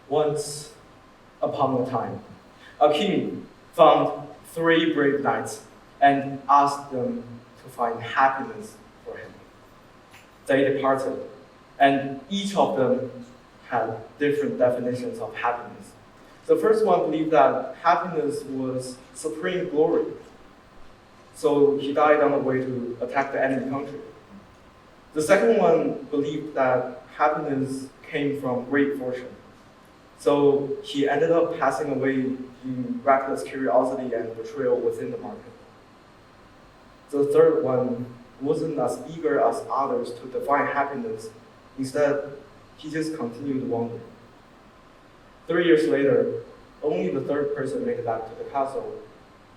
Once upon a time, a king found 3 brave knights and asked them to find happiness for him. They departed, and each of them had different definitions of happiness. The first one believed that happiness was supreme glory, so he died on the way to attack the enemy country. The second one believed that happiness came from great fortune, so he ended up passing away in reckless curiosity and betrayal within the market. The third one wasn't as eager as others to define happiness. Instead, he just continued wandering. 3 years later, only the third person made it back to the castle,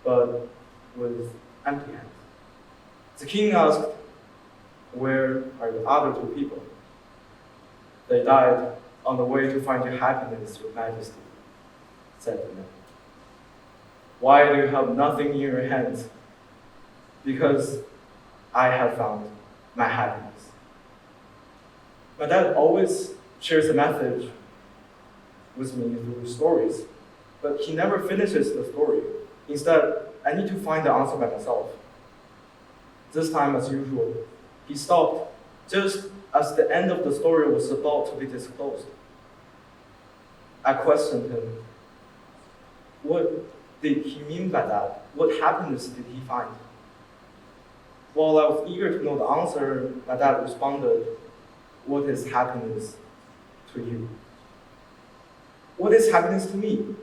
but with empty hands. The king asked, "Where are the other 2 people?" "They died on the way to find your happiness, your majesty," said the man. "Why do you have nothing in your hands?" "Because I have found my happiness." My dad always shares a message with me through stories, but he never finishes the story. Instead, I need to find the answer by myself. This time, as usual, he stopped just as the end of the story was about to be disclosed. I questioned him. What did he mean by that? What happiness did he find? While I was eager to know the answer, my dad responded, "What is happiness to you?" What is happiness to me?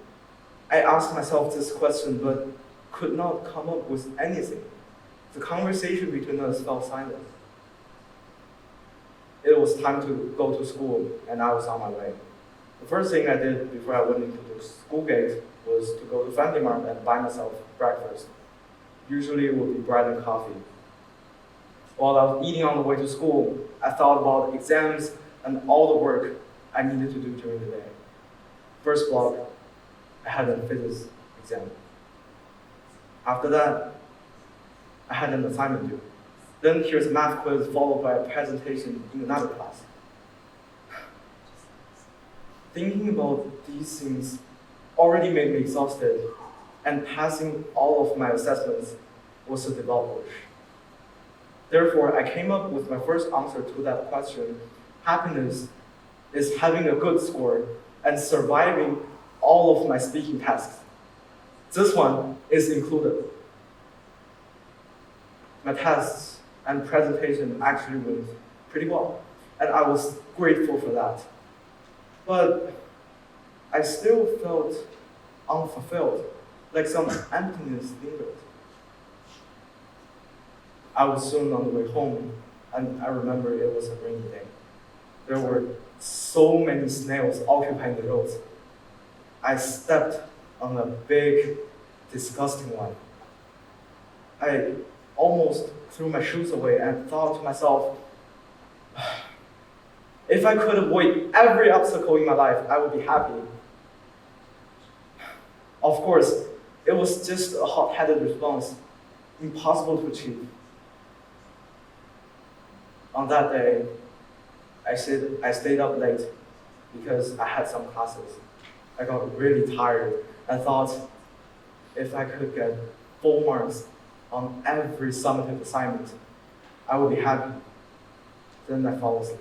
I asked myself this question, but could not come up with anything. The conversation between us fell silent. It was time to go to school, and I was on my way. The first thing I did before I went into the school gate was to go to Family Mart and buy myself breakfast. Usually it would be bread and coffee. While I was eating on the way to school, I thought about exams and all the work I needed to do during the day. First block, I had a physics exam. After that, I had an assignment due. Then here's a math quiz followed by a presentation in another class. Thinking about these things already made me exhausted, and passing all of my assessments was a development. Therefore, I came up with my first answer to that question. Happiness is having a good score and surviving all of my speaking tasks. This one is included. My tests and presentation actually went pretty well, and I was grateful for that. But I still felt unfulfilled, like some emptiness lingered. I was soon on the way home, and I remember it was a rainy day. There were so many snails occupying the roads. I stepped on a big, disgusting one. I almost threw my shoes away and thought to myself, if I could avoid every obstacle in my life, I would be happy. Of course, it was just a hot-headed response, impossible to achieve. On that day, I stayed up late because I had some classes. I got really tired and thought if I could get full marks on every summative assignment, I would be happy. Then I fell asleep.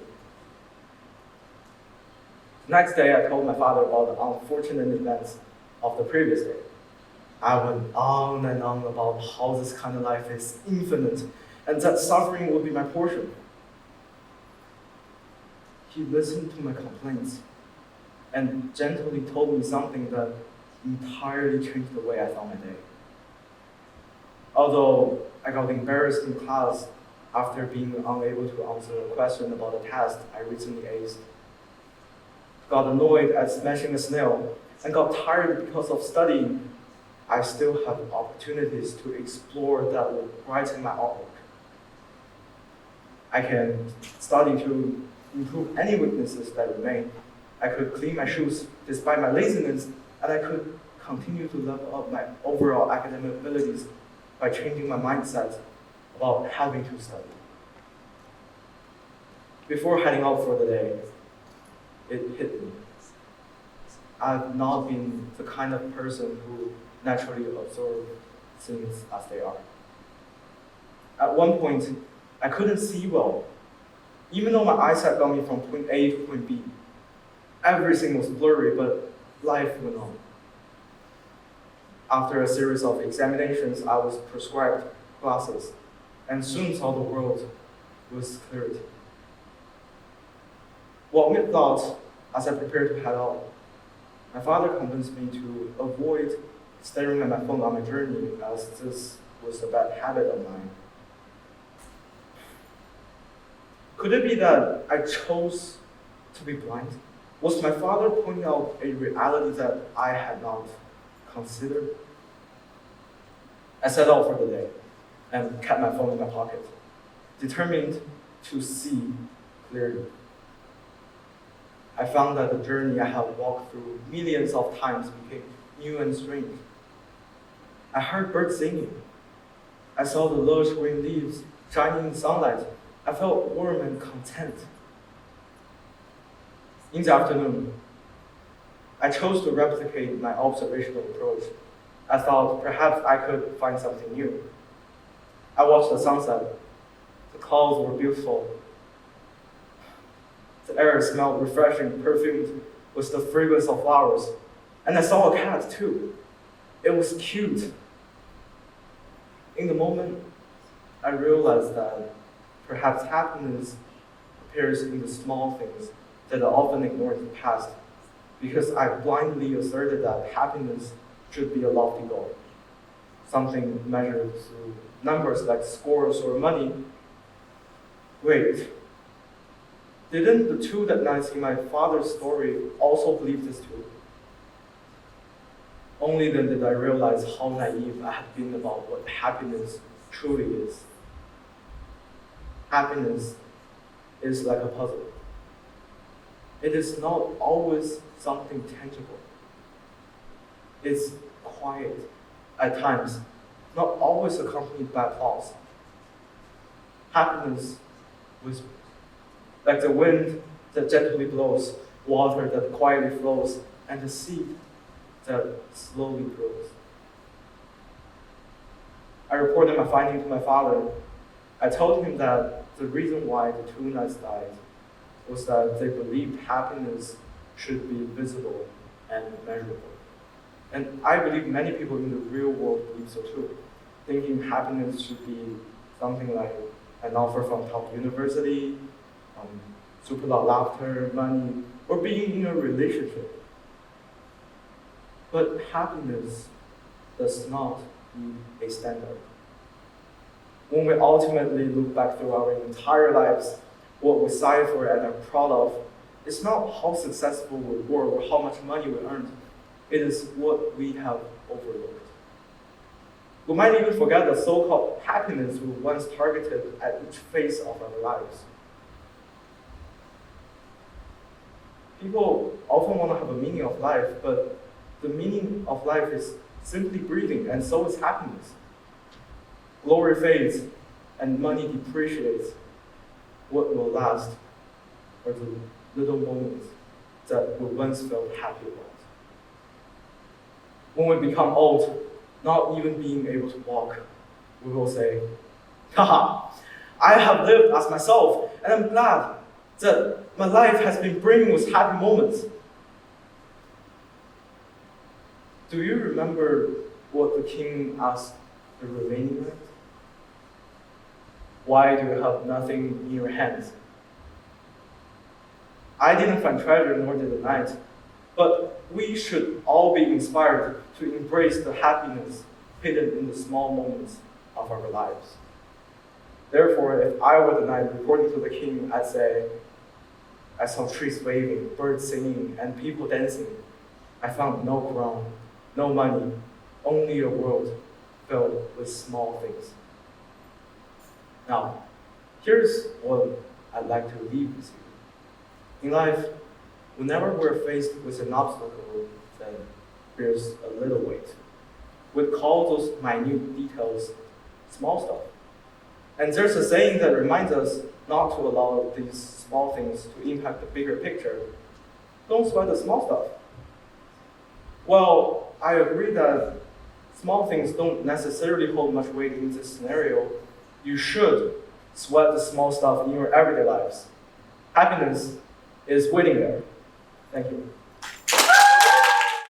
The next day, I told my father about the unfortunate events of the previous day. I went on and on about how this kind of life is infinite and that suffering would be my portion. He listened to my complaints and gently told me something that entirely changed the way I saw my day. Although I got embarrassed in class after being unable to answer a question about a test I recently aced, got annoyed at smashing a snail, and got tired because of studying, I still have opportunities to explore that will brighten my outlook. I can study to improve any weaknesses that remain. I could clean my shoes despite my laziness, and I could continue to level up my overall academic abilities by changing my mindset about having to study. Before heading out for the day, it hit me. I've not been the kind of person who naturally observe things as they are. At one point, I couldn't see well. Even though my eyesight got me from point A to point B, everything was blurry, but life went on. After a series of examinations, I was prescribed glasses, and soon saw the world was cleared. What mid-thought, as I prepared to head out, my father convinced me to avoid staring at my phone on my journey, as this was a bad habit of mine. Could it be that I chose to be blind? Was my father pointing out a reality that I had not considered? I set out for the day and kept my phone in my pocket, determined to see clearly. I found that the journey I had walked through millions of times became new and strange. I heard birds singing. I saw the lush green leaves shining in the sunlight. I felt warm and content. In the afternoon, I chose to replicate my observational approach. I thought perhaps I could find something new. I watched the sunset. The clouds were beautiful. The air smelled refreshing, perfumed with the fragrance of flowers. And I saw a cat too. It was cute. In the moment, I realized that perhaps happiness appears in the small things that I often ignored in the past, because I blindly asserted that happiness should be a lofty goal, something measured through numbers like scores or money. Wait, didn't the two that nights in my father's story also believe this too? Only then did I realize how naive I had been about what happiness truly is. Happiness is like a puzzle. It is not always something tangible. It's quiet at times, not always accompanied by applause. Happiness whispers, like the wind that gently blows, water that quietly flows, and the seed that slowly grows. I reported my finding to my father. I told him that the reason why the two knights died was that they believed happiness should be visible and measurable. And I believe many people in the real world believe so too, thinking happiness should be something like an offer from top university, super loud laughter, money, or being in a relationship. But happiness does not need a standard. When we ultimately look back through our entire lives, what we sigh for and are proud of is not how successful we were or how much money we earned. It is what we have overlooked. We might even forget the so-called happiness we once targeted at each phase of our lives. People often want to have a meaning of life, but the meaning of life is simply breathing, and so is happiness. Glory fades, and money depreciates. What will last are the little moments that we once felt happy about. When we become old, not even being able to walk, we will say, haha, I have lived as myself, and I'm glad that my life has been brimming with happy moments. Do you remember what the king asked the remaining knight? Why do you have nothing in your hands? I didn't find treasure, nor did the knight, but we should all be inspired to embrace the happiness hidden in the small moments of our lives. Therefore, if I were the knight reporting to the king, I'd say, I saw trees waving, birds singing, and people dancing. I found no crown, no money, only a world filled with small things. Now, here's what I'd like to leave with you. In life, whenever we're faced with an obstacle that bears a little weight, we call those minute details small stuff. And there's a saying that reminds us not to allow these small things to impact the bigger picture. Don't sweat the small stuff. Well, I agree that small things don't necessarily hold much weight in this scenario. You should sweat the small stuff in your everyday lives. Happiness is waiting there. Thank you.